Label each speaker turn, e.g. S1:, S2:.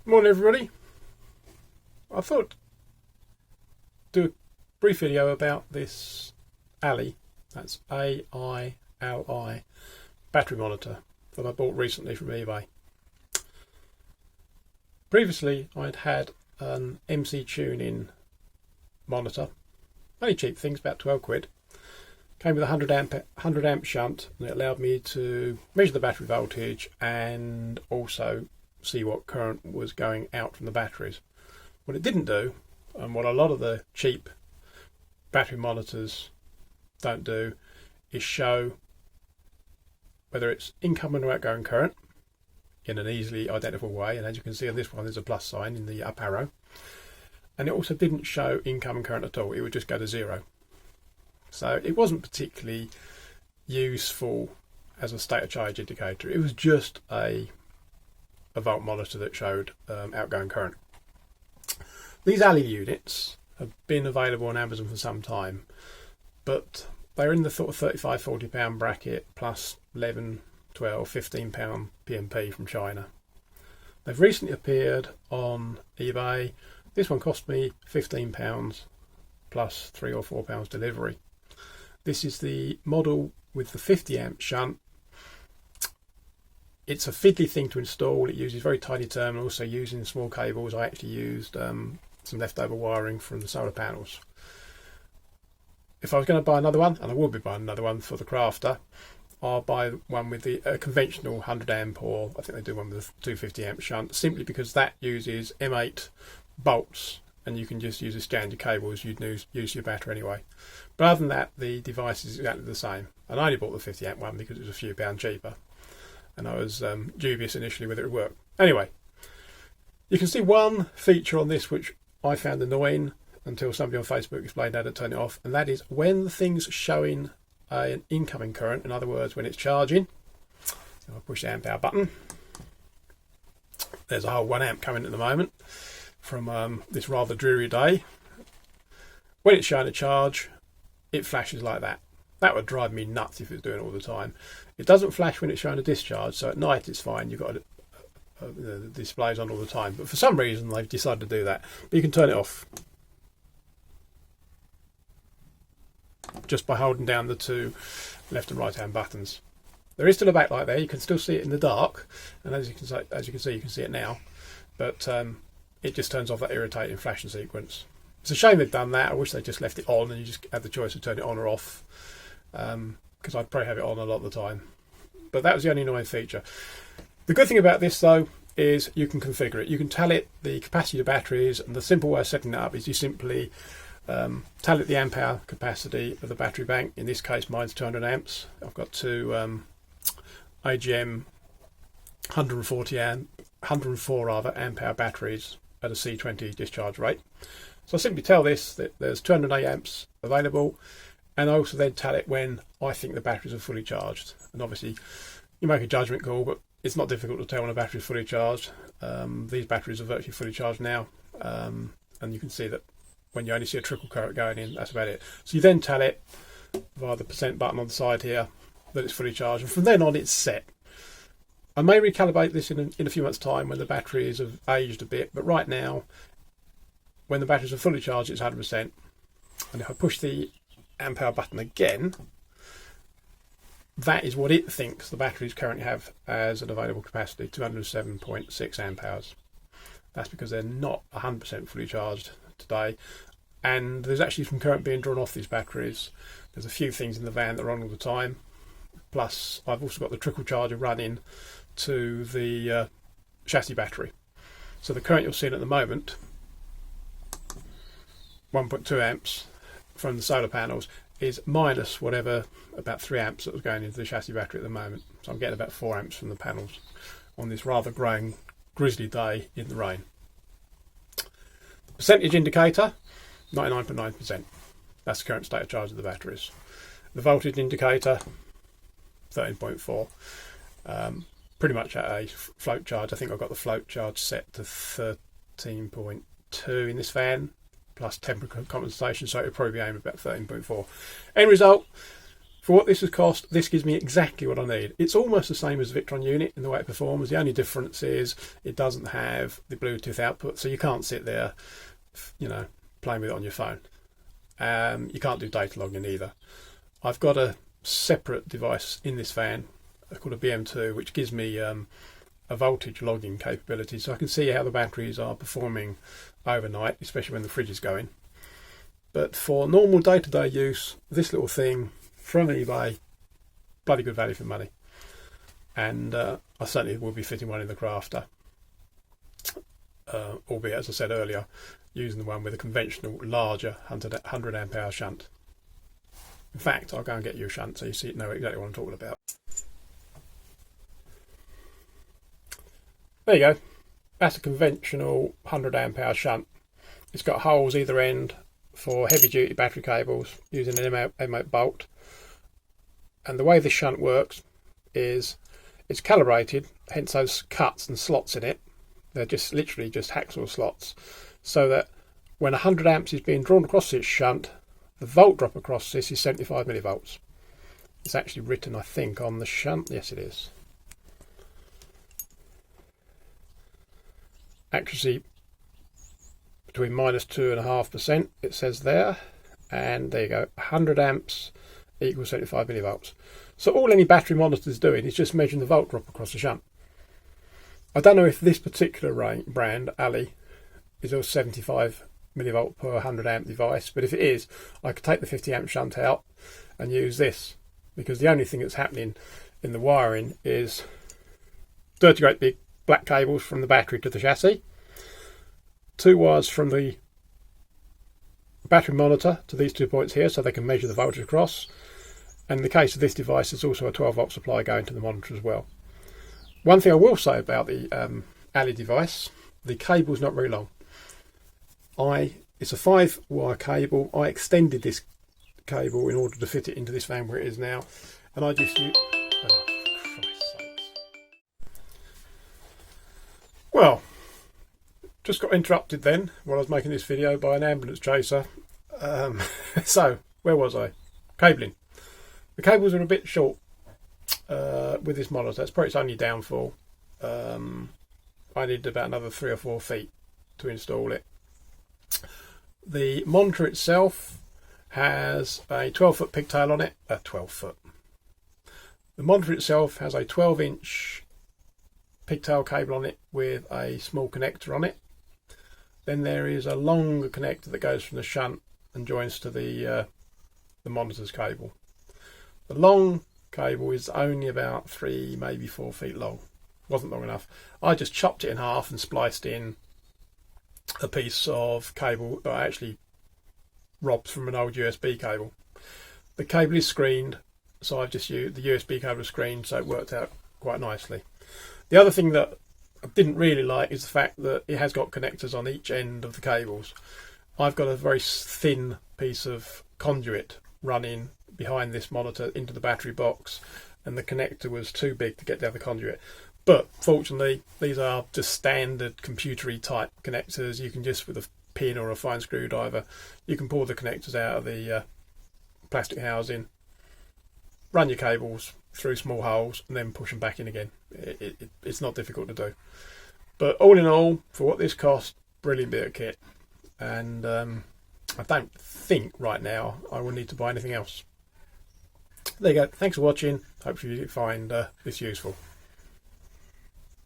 S1: Morning everybody. I thought do a brief video about this Aili, that's A-I-L-I, battery monitor that I bought recently from eBay. Previously I'd had an MC tuning monitor, only cheap things, about 12 quid. Came with a 100 amp shunt, and it allowed me to measure the battery voltage and also see what current was going out from the batteries. What it didn't do, and what a lot of the cheap battery monitors don't do, is show whether it's incoming or outgoing current in an easily identifiable way. And as you can see on this one, there's a plus sign in the up arrow. And it also didn't show incoming current at all. It would just go to zero. So it wasn't particularly useful as a state of charge indicator. It was just a volt monitor that showed outgoing current. These Aili units have been available on Amazon for some time, but they're in the sort of £35–40 bracket plus 11, 12, £15 PMP from China. They've recently appeared on eBay. This one cost me £15 plus £3 or £4 delivery. This is the model with the 50 amp shunt. It's a fiddly thing to install. It uses very tiny terminals, so using small cables. I actually used some leftover wiring from the solar panels. If I was going to buy another one, and I will be buying another one for the crafter, I'll buy one with the conventional 100 amp, or I think they do one with a 250 amp shunt, simply because that uses M8 bolts, and you can just use a standard cable as you'd use your battery anyway. But other than that, the device is exactly the same. And I only bought the 50 amp one because it was a few pounds cheaper, and I was dubious initially whether it would work. Anyway, you can see one feature on this which I found annoying until somebody on Facebook explained how to turn it off, and that is when the thing's showing an incoming current, in other words when it's charging. So I'll push the amp hour button. There's a whole 1 amp coming at the moment from this rather dreary day. When it's showing a charge, it flashes like that. That would drive me nuts if it's doing it all the time. It doesn't flash when it's showing a discharge, so at night it's fine. You've got the displays on all the time. But for some reason they've decided to do that. But you can turn it off just by holding down the two left and right hand buttons. There is still a backlight there. You can still see it in the dark, and as you can see, you can see it now. But it just turns off that irritating flashing sequence. It's a shame they've done that. I wish they just left it on and you just had the choice to turn it on or off, because I'd probably have it on a lot of the time. But that was the only annoying feature. The good thing about this though is you can configure it. You can tell it the capacity of batteries, and the simple way of setting it up is you simply tell it the amp hour capacity of the battery bank. In this case mine's 200 amps. I've got two AGM 104 amp hour batteries at a C20 discharge rate. So I simply tell this that there's 208 amps available, and I also then tell it when I think the batteries are fully charged. And obviously you make a judgment call, but it's not difficult to tell when a battery is fully charged. These batteries are virtually fully charged now, and you can see that when you only see a trickle current going in, that's about it. So you then tell it via the percent button on the side here that it's fully charged, and from then on it's set. I may recalibrate this in a few months' time when the batteries have aged a bit, but right now, when the batteries are fully charged, it's 100%. And if I push the amp hour button again, that is what it thinks the batteries currently have as an available capacity, 207.6 amp hours. That's because they're not 100% fully charged today, and there's actually some current being drawn off these batteries. There's a few things in the van that are on all the time, plus I've also got the trickle charger running to the chassis battery. So the current you're seeing at the moment, 1.2 amps from the solar panels, is minus whatever, about 3 amps that was going into the chassis battery at the moment. So I'm getting about 4 amps from the panels on this rather growing grisly day in the rain. The percentage indicator, 99.9%. That's the current state of charge of the batteries. The voltage indicator, 13.4. Pretty much at a float charge. I think I've got the float charge set to 13.2 in this van, plus temperature compensation, so it'll probably be aimed at about 13.4. End result, For what this has cost, this gives me exactly what I need. It's almost the same as the Victron unit in the way it performs. The only difference is it doesn't have the Bluetooth output, so you can't sit there, you know, playing with it on your phone. You can't do data logging either. I've got a separate device in this van called a BM2, which gives me a voltage logging capability, so I can see how the batteries are performing overnight, especially when the fridge is going. But for normal day-to-day use, this little thing from eBay, bloody good value for money. And I certainly will be fitting one in the Crafter, albeit, as I said earlier, using the one with a conventional larger 100 amp hour shunt. In fact, I'll go and get you a shunt so you know exactly what I'm talking about. There you go. That's a conventional 100 amp hour shunt. It's got holes either end for heavy duty battery cables using an M8 bolt. And the way this shunt works is it's calibrated, hence those cuts and slots in it. They're just literally just hacksaw slots, so that when 100 amps is being drawn across this shunt, the volt drop across this is 75 millivolts. It's actually written, I think, on the shunt. Yes, it is. Accuracy between -2.5%, it says there, and there you go, 100 amps equals 75 millivolts. So all any battery monitor is doing is just measuring the volt drop across the shunt. I don't know if this particular brand, Aili, is a 75 millivolt per 100 amp device, but if it is, I could take the 50 amp shunt out and use this, because the only thing that's happening in the wiring is dirty great big black cables from the battery to the chassis, 2 wires from the battery monitor to these 2 points here so they can measure the voltage across, and in the case of this device there's also a 12 volt supply going to the monitor as well. One thing I will say about the Aili device, the cable's not very long. It's a 5 wire cable. I extended this cable in order to fit it into this van where it is now, and I just use... Oh, Christ's sakes. Well, just got interrupted then while I was making this video by an ambulance chaser. So, where was I? Cabling. The cables are a bit short with this monitor. That's probably its only downfall. I need about another 3 or 4 feet to install it. The monitor itself has a 12-foot pigtail on it. 12-foot. The monitor itself has a 12-inch pigtail cable on it with a small connector on it. Then there is a longer connector that goes from the shunt and joins to the monitor's cable. The long cable is only about 3, maybe 4 feet long. Wasn't long enough. I just chopped it in half and spliced in a piece of cable that I actually robbed from an old USB cable. The cable is screened, so I've just used the USB cable screened, so it worked out quite nicely. The other thing that I didn't really like is the fact that it has got connectors on each end of the cables. I've got a very thin piece of conduit running behind this monitor into the battery box, and the connector was too big to get down the conduit. But fortunately, these are just standard computery type connectors. You can just, with a pin or a fine screwdriver, you can pull the connectors out of the plastic housing, run your cables through small holes, and then push them back in again. It's not difficult to do. But all in all, for what this cost, brilliant bit of kit. And I don't think right now I will need to buy anything else. There you go. Thanks for watching. Hopefully you find this useful.